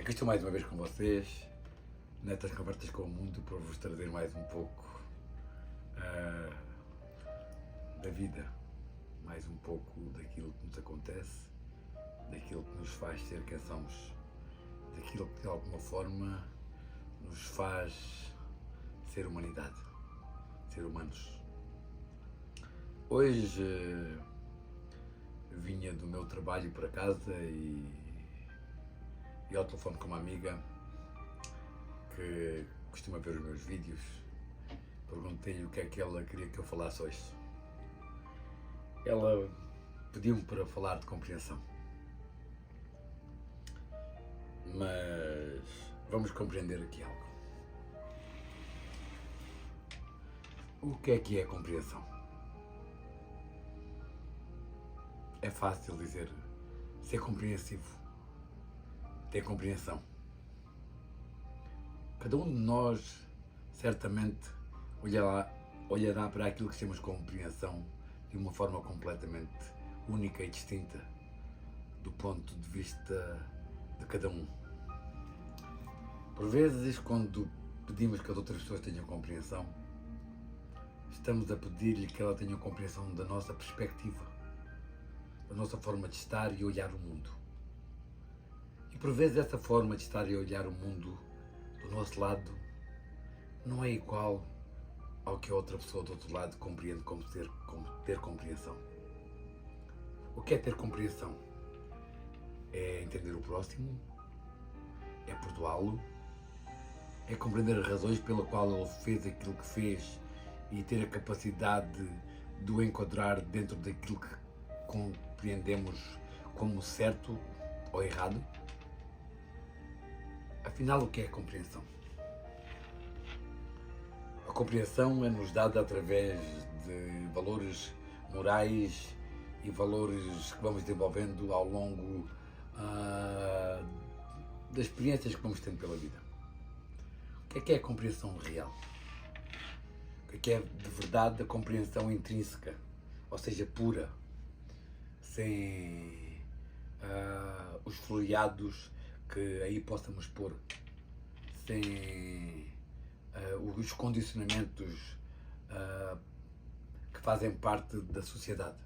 Aqui estou mais uma vez com vocês, nestas conversas com o mundo, para vos trazer mais um pouco ah, da vida, mais um pouco daquilo que nos acontece, daquilo que nos faz ser quem somos, daquilo que de alguma forma nos faz ser humanidade, ser humanos. Hoje vinha do meu trabalho para casa e ao telefone com uma amiga que costuma ver os meus vídeos. Perguntei-lhe o que é que ela queria que eu falasse hoje. Ela pediu-me para falar de compreensão. Mas vamos compreender aqui algo. O que é compreensão? É fácil dizer ser compreensivo, ter compreensão. Cada um de nós certamente olhará para aquilo que chamamos de compreensão de uma forma completamente única e distinta do ponto de vista de cada um. Por vezes, quando pedimos que as outras pessoas tenham compreensão, estamos a pedir-lhe que ela tenha compreensão da nossa perspectiva, da nossa forma de estar e olhar o mundo. E por vezes essa forma de estar e olhar o mundo do nosso lado não é igual ao que a outra pessoa do outro lado compreende como ter compreensão. O que é ter compreensão? É entender o próximo, é perdoá-lo, é compreender as razões pela qual ele fez aquilo que fez e ter a capacidade de o enquadrar dentro daquilo que compreendemos como certo ou errado. Afinal, o que é a compreensão? A compreensão é-nos dada através de valores morais e valores que vamos desenvolvendo ao longo das experiências que vamos tendo pela vida. O que é a compreensão real? O que é de verdade a compreensão intrínseca, ou seja, pura, sem os floreados que aí possamos pôr, sem os condicionamentos que fazem parte da sociedade.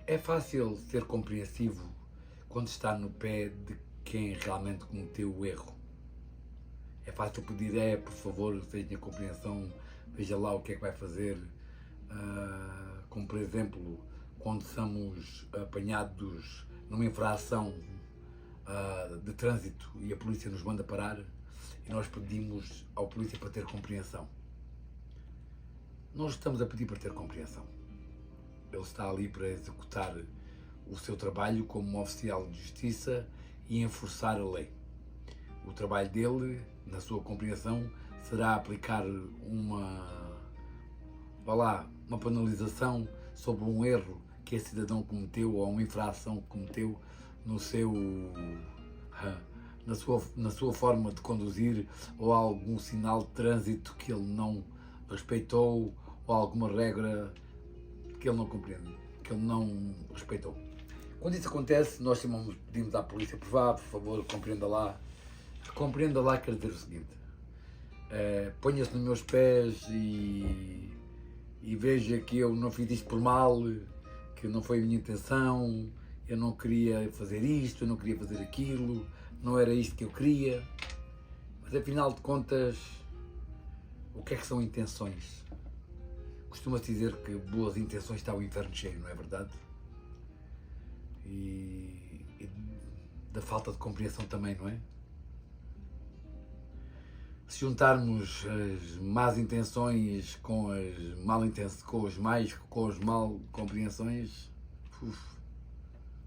É fácil ser compreensivo quando está no pé de quem realmente cometeu o erro. É fácil pedir, por favor, tenha compreensão, veja lá o que é que vai fazer. Como por exemplo, quando somos apanhados numa infração de trânsito e a polícia nos manda parar e nós pedimos ao polícia para ter compreensão. Nós estamos a pedir para ter compreensão. Ele está ali para executar o seu trabalho como oficial de justiça e enforçar a lei. O trabalho dele, na sua compreensão, será aplicar uma penalização sobre um erro que esse cidadão cometeu ou uma infração que cometeu na sua forma de conduzir, ou algum sinal de trânsito que ele não respeitou, ou alguma regra que ele não compreende, que ele não respeitou. Quando isso acontece, nós pedimos à polícia, por favor, compreenda lá. Compreenda lá quer dizer o seguinte: ponha-se nos meus pés e veja que eu não fiz isto por mal, que não foi a minha intenção, eu não queria fazer isto, eu não queria fazer aquilo, não era isto que eu queria. Mas afinal de contas, o que é que são intenções? Costuma-se dizer que boas intenções está o inferno cheio, não é verdade? E da falta de compreensão também, não é? Se juntarmos as más intenções com as mal compreensões,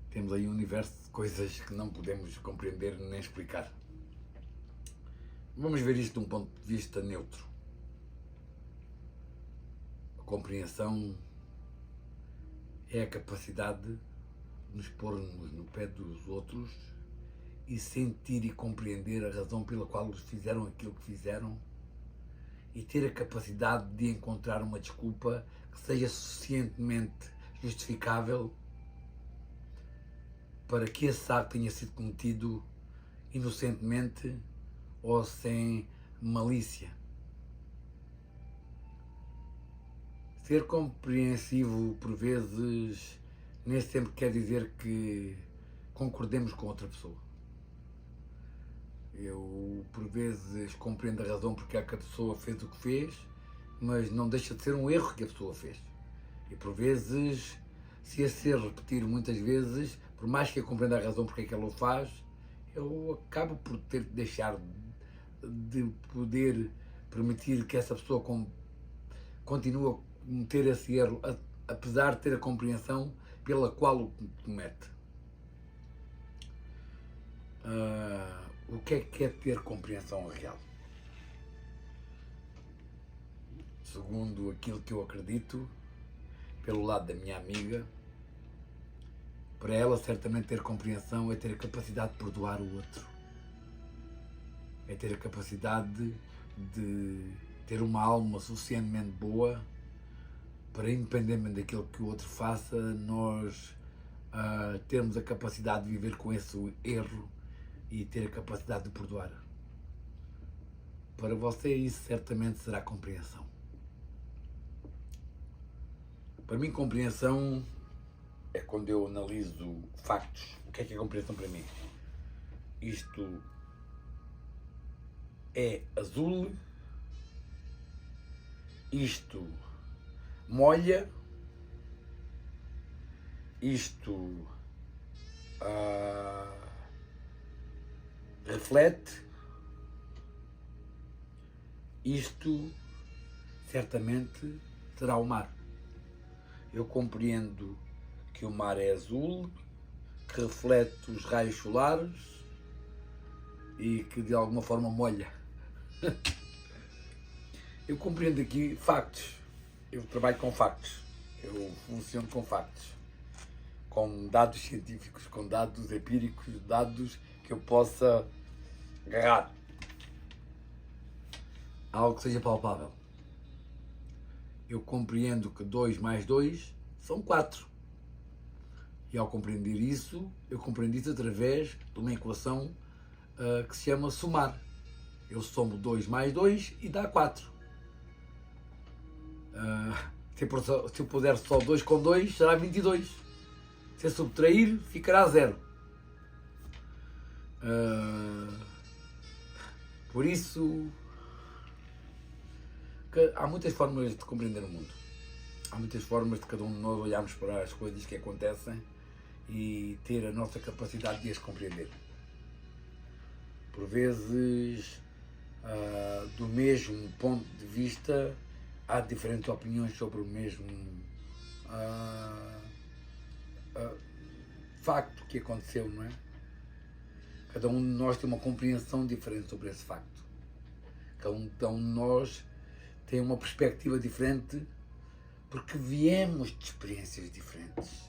temos aí um universo de coisas que não podemos compreender nem explicar. Vamos ver isto de um ponto de vista neutro. A compreensão é a capacidade de nos pormos no pé dos outros e sentir e compreender a razão pela qual eles fizeram aquilo que fizeram e ter a capacidade de encontrar uma desculpa que seja suficientemente justificável para que esse ato tenha sido cometido inocentemente ou sem malícia. Ser compreensivo, por vezes, nem sempre quer dizer que concordemos com outra pessoa. Eu, por vezes, compreendo a razão porque é que a pessoa fez o que fez, mas não deixa de ser um erro que a pessoa fez. E, por vezes, se esse erro repetir muitas vezes, por mais que eu compreenda a razão porque é que ela o faz, eu acabo por ter que deixar de poder permitir que essa pessoa continue a cometer esse erro, apesar de ter a compreensão pela qual o comete. O que é ter compreensão real? Segundo aquilo que eu acredito, pelo lado da minha amiga, para ela certamente ter compreensão é ter a capacidade de perdoar o outro. É ter a capacidade de ter uma alma suficientemente boa para, independentemente daquilo que o outro faça, nós termos a capacidade de viver com esse erro e ter a capacidade de perdoar. Para você isso certamente será compreensão. Para mim compreensão é quando eu analiso factos. O que é compreensão para mim? Isto é azul, isto molha, isto reflete, isto certamente será o mar. Eu compreendo que o mar é azul, que reflete os raios solares e que de alguma forma molha. Eu compreendo aqui factos. Eu trabalho com factos. Eu funciono com factos. Com dados científicos, com dados empíricos, dados que eu possa agarrar. Algo que seja palpável. Eu compreendo que 2 mais 2 são 4. E ao compreender isso, eu compreendi isso através de uma equação que se chama somar. Eu somo 2 mais 2 e dá 4. Se eu puser só 2 com 2, será 22. Se eu subtrair, ficará 0. Por isso, que há muitas formas de compreender o mundo. Há muitas formas de cada um de nós olharmos para as coisas que acontecem e ter a nossa capacidade de as compreender. Por vezes, do mesmo ponto de vista, há diferentes opiniões sobre o mesmo facto que aconteceu, não é? Cada um de nós tem uma compreensão diferente sobre esse facto. Cada um de nós tem uma perspectiva diferente porque viemos de experiências diferentes.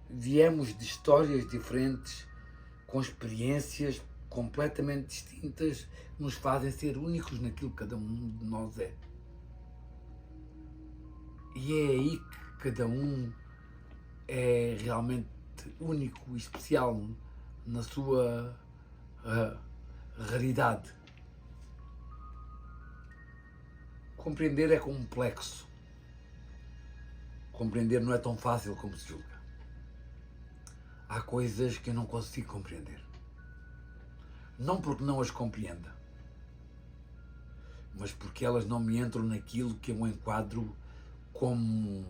Viemos de histórias diferentes, com experiências completamente distintas, que nos fazem ser únicos naquilo que cada um de nós é. E é aí que cada um é realmente único e especial na sua raridade. Compreender é complexo. Compreender não é tão fácil como se julga. Há coisas que eu não consigo compreender. Não porque não as compreenda, mas porque elas não me entram naquilo que eu enquadro como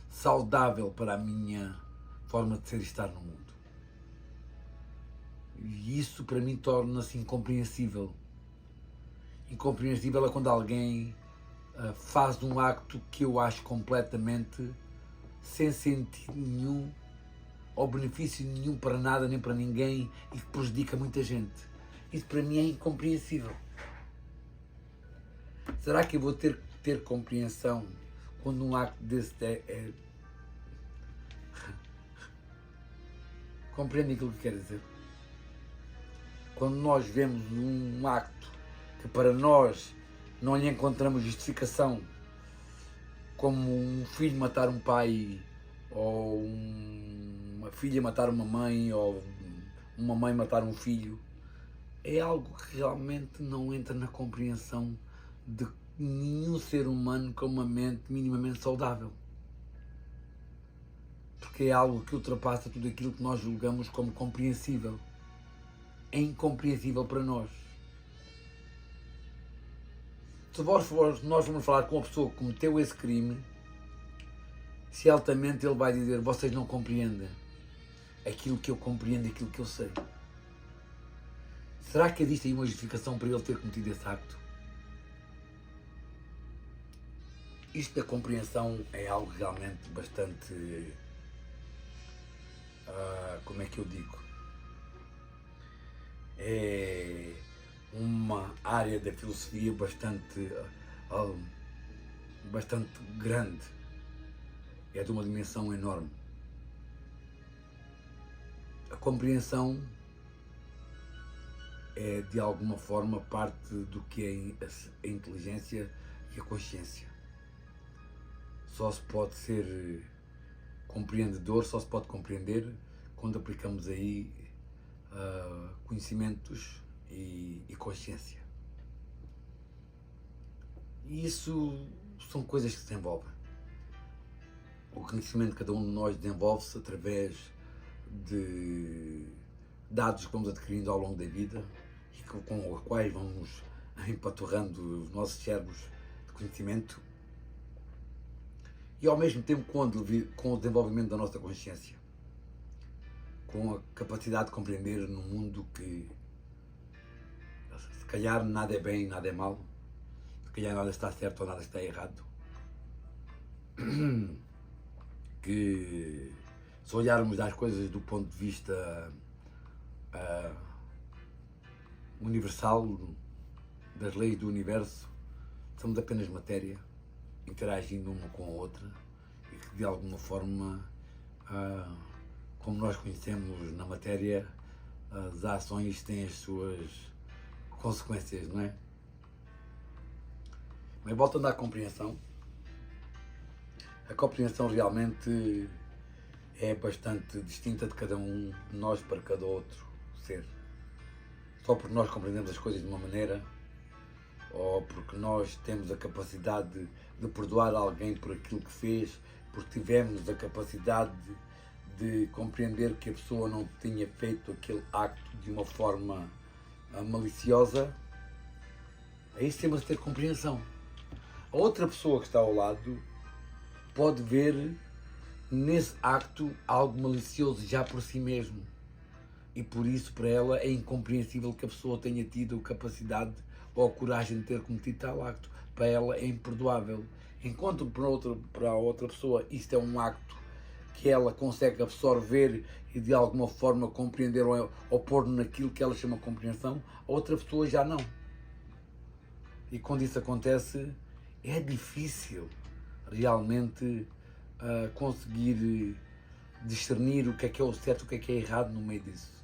saudável para a minha forma de ser e estar no mundo. E isso para mim torna-se incompreensível. Incompreensível é quando alguém faz um acto que eu acho completamente sem sentido nenhum ou benefício nenhum para nada nem para ninguém e que prejudica muita gente. Isso para mim é incompreensível. Será que eu vou ter compreensão quando um acto desse é... Compreende aquilo que quero dizer? Quando nós vemos um acto que para nós não lhe encontramos justificação, como um filho matar um pai ou uma filha matar uma mãe ou uma mãe matar um filho, é algo que realmente não entra na compreensão de nenhum ser humano com uma mente minimamente saudável. Porque é algo que ultrapassa tudo aquilo que nós julgamos como compreensível. É incompreensível para nós. Se nós formos falar com uma pessoa que cometeu esse crime, se altamente ele vai dizer: vocês não compreendem aquilo que eu compreendo, aquilo que eu sei. Será que existe aí uma justificação para ele ter cometido esse acto? Isto da compreensão é algo realmente bastante... como é que eu digo? É uma área da filosofia bastante grande. É de uma dimensão enorme. A compreensão é, de alguma forma, parte do que é a inteligência e a consciência. Só se pode ser compreendedor, só se pode compreender quando aplicamos aí conhecimentos e consciência. E isso são coisas que se desenvolvem. O conhecimento de cada um de nós desenvolve-se através de dados que vamos adquirindo ao longo da vida e com os quais vamos empaturrando os nossos cérebros de conhecimento, e ao mesmo tempo com o desenvolvimento da nossa consciência, com a capacidade de compreender num mundo que se calhar nada é bem, nada é mal, se calhar nada está certo ou nada está errado, que se olharmos as coisas do ponto de vista universal, das leis do universo, somos apenas matéria interagindo uma com a outra e que de alguma forma, como nós conhecemos na matéria, as ações têm as suas consequências, não é? Mas voltando à compreensão, a compreensão realmente é bastante distinta de cada um de nós para cada outro ser. Só porque nós compreendemos as coisas de uma maneira, ou porque nós temos a capacidade de perdoar alguém por aquilo que fez, porque tivemos a capacidade de compreender que a pessoa não tinha feito aquele acto de uma forma maliciosa, aí temos de ter compreensão. A outra pessoa que está ao lado pode ver nesse acto algo malicioso já por si mesmo, e por isso para ela é incompreensível que a pessoa tenha tido capacidade ou coragem de ter cometido tal acto. Para ela é imperdoável, enquanto para a outra pessoa isto é um acto que ela consegue absorver e de alguma forma compreender ou pôr naquilo que ela chama de compreensão, a outra pessoa já não. E quando isso acontece, é difícil realmente conseguir discernir o que é o certo e o que é errado no meio disso.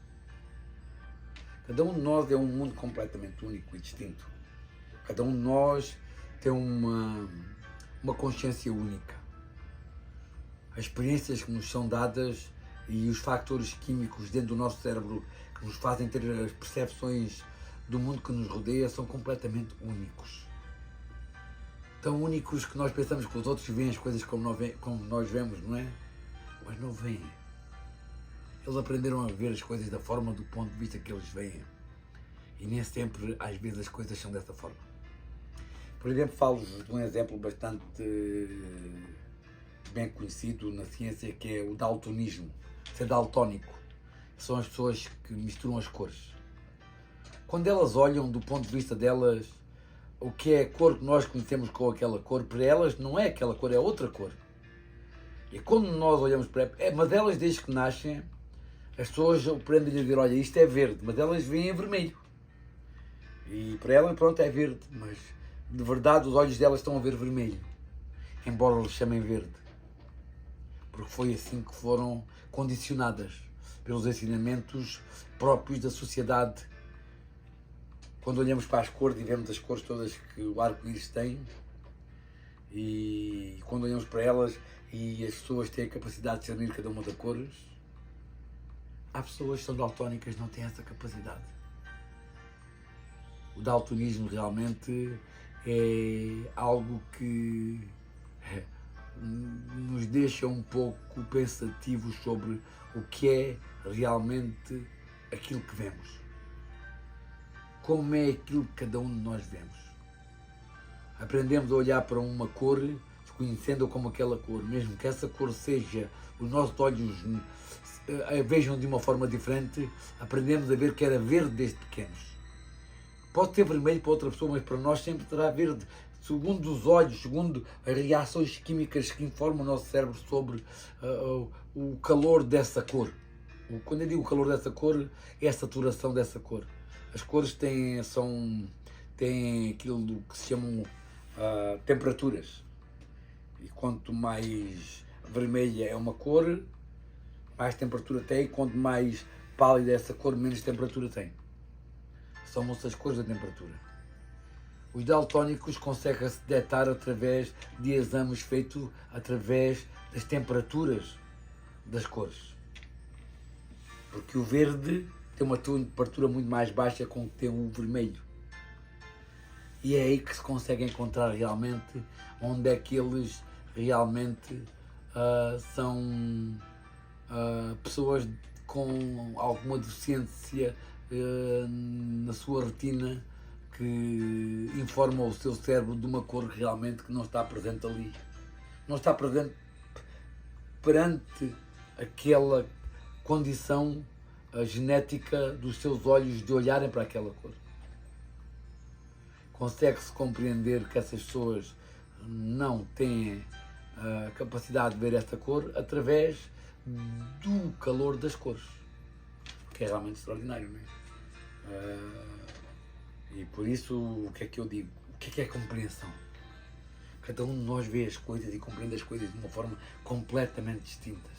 Cada um de nós é um mundo completamente único e distinto. Cada um de nós tem uma consciência única. As experiências que nos são dadas e os fatores químicos dentro do nosso cérebro que nos fazem ter as percepções do mundo que nos rodeia são completamente únicos. Tão únicos que nós pensamos que os outros veem as coisas como nós vemos, não é? Mas não veem. Eles aprenderam a ver as coisas da forma, do ponto de vista que eles veem. E nem sempre, às vezes, as coisas são dessa forma. Por exemplo, falo-vos de um exemplo bastante bem conhecido na ciência, que é o daltonismo. Ser daltónico. São as pessoas que misturam as cores. Quando elas olham, do ponto de vista delas, o que é a cor que nós conhecemos com aquela cor, para elas não é aquela cor, é outra cor. E quando nós olhamos para ela, mas elas desde que nascem, as pessoas aprendem a dizer: olha, isto é verde, mas elas veem vermelho. E para ela, pronto, é verde, mas de verdade os olhos delas estão a ver vermelho, embora eles chamem verde. Porque foi assim que foram condicionadas pelos ensinamentos próprios da sociedade. Quando olhamos para as cores e vemos as cores todas que o arco-íris tem, e quando olhamos para elas e as pessoas têm a capacidade de discernir cada uma das cores, Há pessoas que são daltónicas que não têm essa capacidade. O daltonismo realmente é algo que nos deixa um pouco pensativos sobre o que é realmente aquilo que vemos. Como é aquilo que cada um de nós vemos. Aprendemos a olhar para uma cor, desconhecendo-a como aquela cor, mesmo que essa cor seja, os nossos olhos vejam de uma forma diferente, aprendemos a ver que era verde desde pequenos. Pode ter vermelho para outra pessoa, mas para nós sempre será verde, segundo os olhos, segundo as reações químicas que informam o nosso cérebro sobre o calor dessa cor. Quando eu digo o calor dessa cor, é a saturação dessa cor. As cores têm aquilo que se chamam temperaturas. E quanto mais vermelha é uma cor, mais temperatura tem. Quanto mais pálida é essa cor, menos temperatura tem. São-se as cores da temperatura. Os daltónicos conseguem-se detectar através de exames feitos através das temperaturas das cores. Porque o verde tem uma temperatura muito mais baixa com que tem o vermelho. E é aí que se consegue encontrar realmente onde é que eles realmente são pessoas com alguma deficiência na sua retina que informa o seu cérebro de uma cor realmente que não está presente ali. Não está presente perante aquela condição genética dos seus olhos de olharem para aquela cor. Consegue-se compreender que essas pessoas não têm a capacidade de ver esta cor através do calor das cores, que é realmente extraordinário, não é? E por isso, o que é que eu digo? O que é compreensão? Cada um de nós vê as coisas e compreende as coisas de uma forma completamente distintas.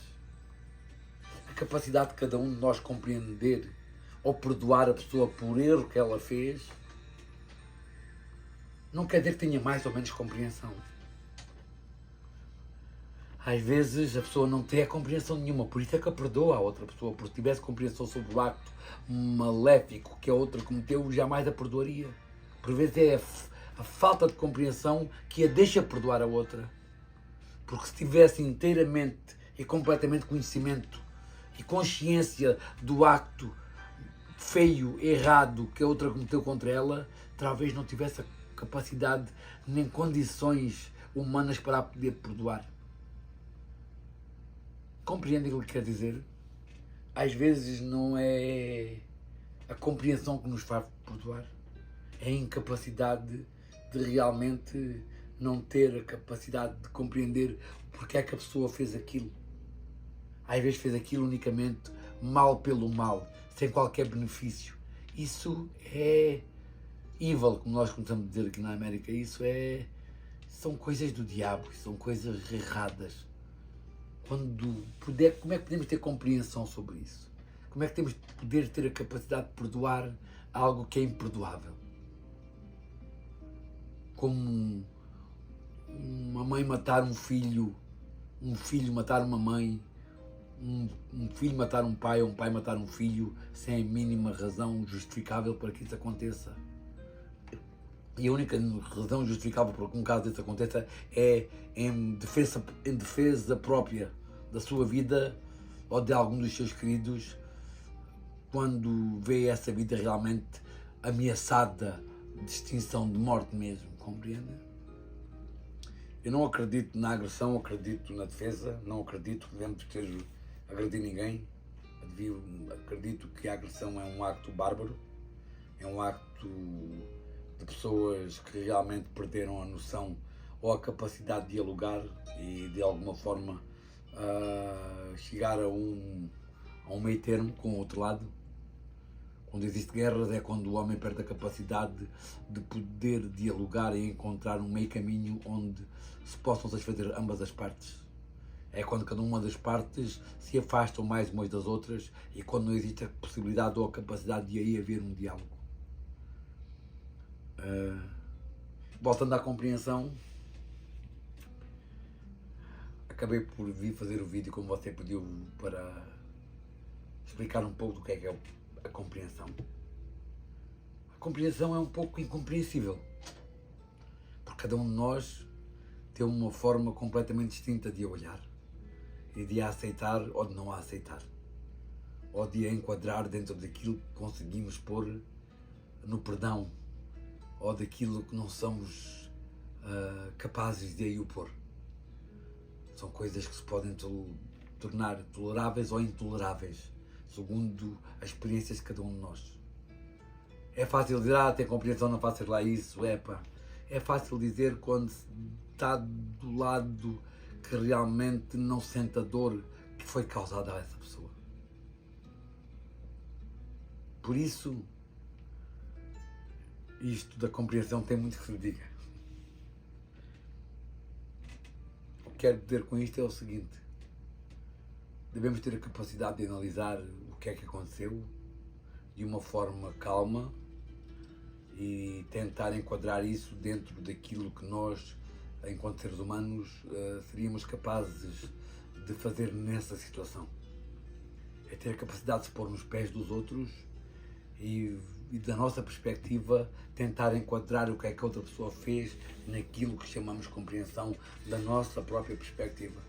A capacidade de cada um de nós compreender ou perdoar a pessoa por erro que ela fez não quer dizer que tenha mais ou menos compreensão. Às vezes a pessoa não tem a compreensão nenhuma, por isso é que a perdoa a outra pessoa, porque se tivesse compreensão sobre o acto maléfico que a outra cometeu, jamais a perdoaria. Por vezes é a falta de compreensão que a deixa perdoar a outra. Porque se tivesse inteiramente e completamente conhecimento e consciência do acto feio, errado que a outra cometeu contra ela, talvez não tivesse a capacidade nem condições humanas para a poder perdoar. Compreendem o que quer dizer? Às vezes não é a compreensão que nos faz perdoar, é a incapacidade de realmente não ter a capacidade de compreender porque é que a pessoa fez aquilo. Às vezes fez aquilo unicamente mal pelo mal, sem qualquer benefício. Isso é evil, como nós começamos a dizer aqui na América. São coisas do diabo, são coisas erradas. Como é que podemos ter compreensão sobre isso? Como é que temos de poder ter a capacidade de perdoar algo que é imperdoável? Como uma mãe matar um filho matar uma mãe, um filho matar um pai ou um pai matar um filho sem a mínima razão justificável para que isso aconteça. E a única razão justificável para que um caso desse aconteça é em defesa própria da sua vida ou de algum dos seus queridos, quando vê essa vida realmente ameaçada de extinção, de morte mesmo, compreende? Eu não acredito na agressão, acredito na defesa, não acredito que devemos ter agredir ninguém, acredito que a agressão é um acto bárbaro, é um acto de pessoas que realmente perderam a noção ou a capacidade de dialogar e de alguma forma chegar a um meio termo com o outro lado. Quando existe guerras é quando o homem perde a capacidade de poder dialogar e encontrar um meio caminho onde se possam satisfazer ambas as partes. É quando cada uma das partes se afastam mais umas das outras e quando não existe a possibilidade ou a capacidade de aí haver um diálogo. Voltando à compreensão, acabei por vir fazer o vídeo como você pediu para explicar um pouco do que é a compreensão. A compreensão é um pouco incompreensível, porque cada um de nós tem uma forma completamente distinta de a olhar e de a aceitar ou de não a aceitar, ou de a enquadrar dentro daquilo que conseguimos pôr no perdão, ou daquilo que não somos capazes de aí o pôr. São coisas que se podem tornar toleráveis ou intoleráveis, segundo as experiências de cada um de nós. É fácil dizer, tem compreensão, não faças lá isso, é fácil dizer quando se está do lado que realmente não sente a dor que foi causada a essa pessoa. Por isso, isto da compreensão tem muito que se diga. O que quero dizer com isto é o seguinte: devemos ter a capacidade de analisar o que é que aconteceu de uma forma calma e tentar enquadrar isso dentro daquilo que nós, enquanto seres humanos, seríamos capazes de fazer nessa situação. É ter a capacidade de se pôr nos pés dos outros e da nossa perspectiva, tentar enquadrar o que é que a outra pessoa fez naquilo que chamamos de compreensão da nossa própria perspectiva.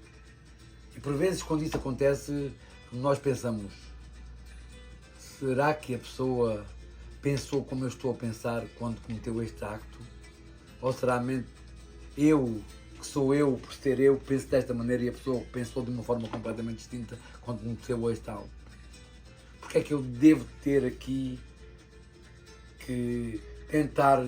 E por vezes, quando isso acontece, nós pensamos: será que a pessoa pensou como eu estou a pensar quando cometeu este acto? Ou será eu, que sou eu, por ser eu, penso desta maneira e a pessoa pensou de uma forma completamente distinta quando cometeu este algo? Porque é que eu devo ter aqui que tentar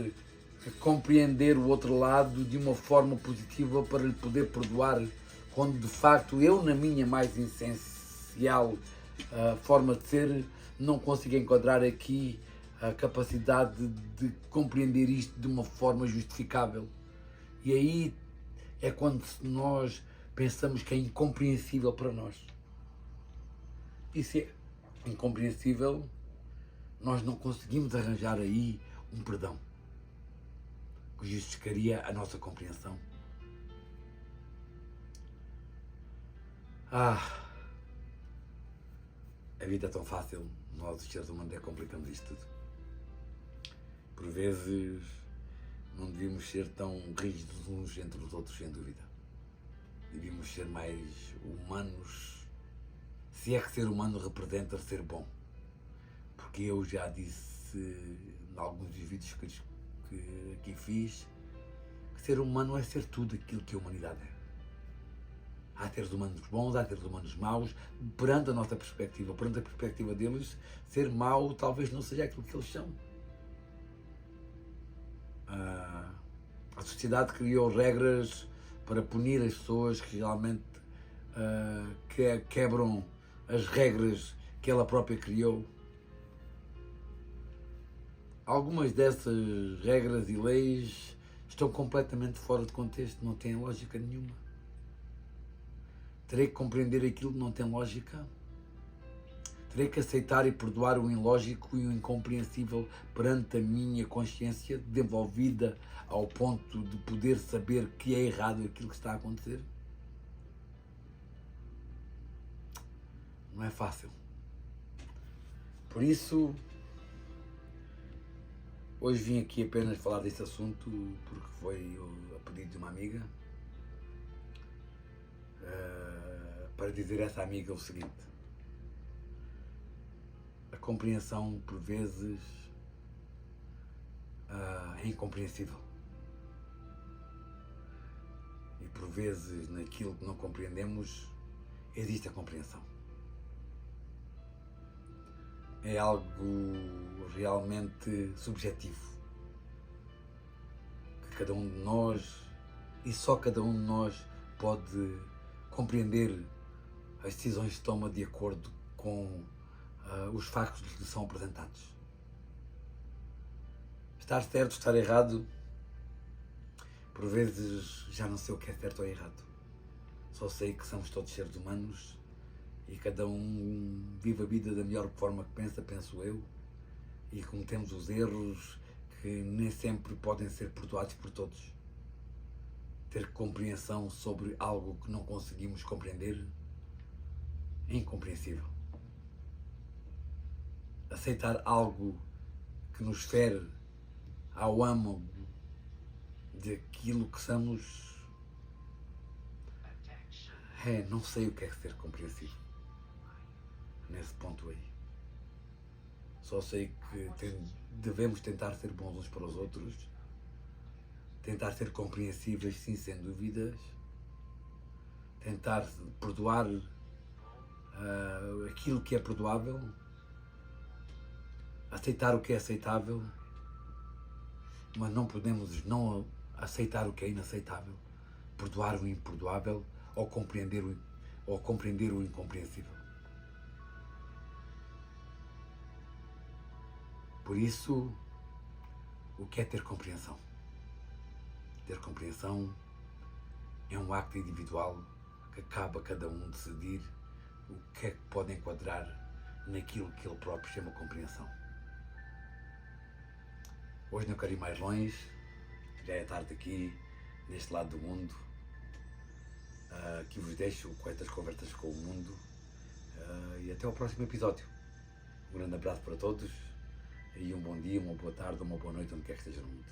compreender o outro lado de uma forma positiva para lhe poder perdoar, quando de facto eu, na minha mais essencial forma de ser, não consigo enquadrar aqui a capacidade de compreender isto de uma forma justificável? E aí é quando nós pensamos que é incompreensível para nós. E se é incompreensível, nós não conseguimos arranjar aí um perdão que justificaria a nossa compreensão. A vida é tão fácil, nós os seres humanos complicamos isto tudo. Por vezes não devíamos ser tão rígidos uns entre os outros, sem dúvida. Devíamos ser mais humanos, se é que ser humano representa ser bom. Porque eu já disse em alguns dos vídeos que aqui fiz que ser humano é ser tudo aquilo que a humanidade é. Há seres humanos bons, há seres humanos maus, perante a nossa perspectiva, perante a perspectiva deles, ser mau talvez não seja aquilo que eles são. A sociedade criou regras para punir as pessoas que realmente quebram as regras que ela própria criou. Algumas dessas regras e leis estão completamente fora de contexto, não têm lógica nenhuma. Terei que compreender aquilo que não tem lógica. Terei que aceitar e perdoar o ilógico e o incompreensível perante a minha consciência desenvolvida ao ponto de poder saber que é errado aquilo que está a acontecer. Não é fácil. Por isso, hoje vim aqui apenas falar deste assunto porque foi a pedido de uma amiga, para dizer a essa amiga o seguinte: a compreensão por vezes é incompreensível e por vezes naquilo que não compreendemos existe a compreensão. É algo realmente subjetivo, que cada um de nós, e só cada um de nós, pode compreender as decisões que toma de acordo com os factos que lhe são apresentados. Estar certo, estar errado, por vezes já não sei o que é certo ou errado. Só sei que somos todos seres humanos e cada um vive a vida da melhor forma que pensa, penso eu, e cometemos os erros que nem sempre podem ser perdoados por todos. Ter compreensão sobre algo que não conseguimos compreender é incompreensível. aceitar algo que nos fere ao âmago daquilo que somos. Não sei o que é ser compreensivo nesse ponto aí. Só sei que devemos tentar ser bons uns para os outros, tentar ser compreensíveis, sim, sem dúvidas, tentar perdoar aquilo que é perdoável, aceitar o que é aceitável, mas não podemos não aceitar o que é inaceitável, perdoar o imperdoável ou compreender o incompreensível. Por isso, o que é ter compreensão? Ter compreensão é um acto individual que cabe a cada um decidir o que é que pode enquadrar naquilo que ele próprio chama compreensão. Hoje não quero ir mais longe, já é tarde aqui, neste lado do mundo, que vos deixo com estas conversas com o mundo, e até ao próximo episódio. Um grande abraço para todos e um bom dia, uma boa tarde, uma boa noite, onde quer que esteja no mundo.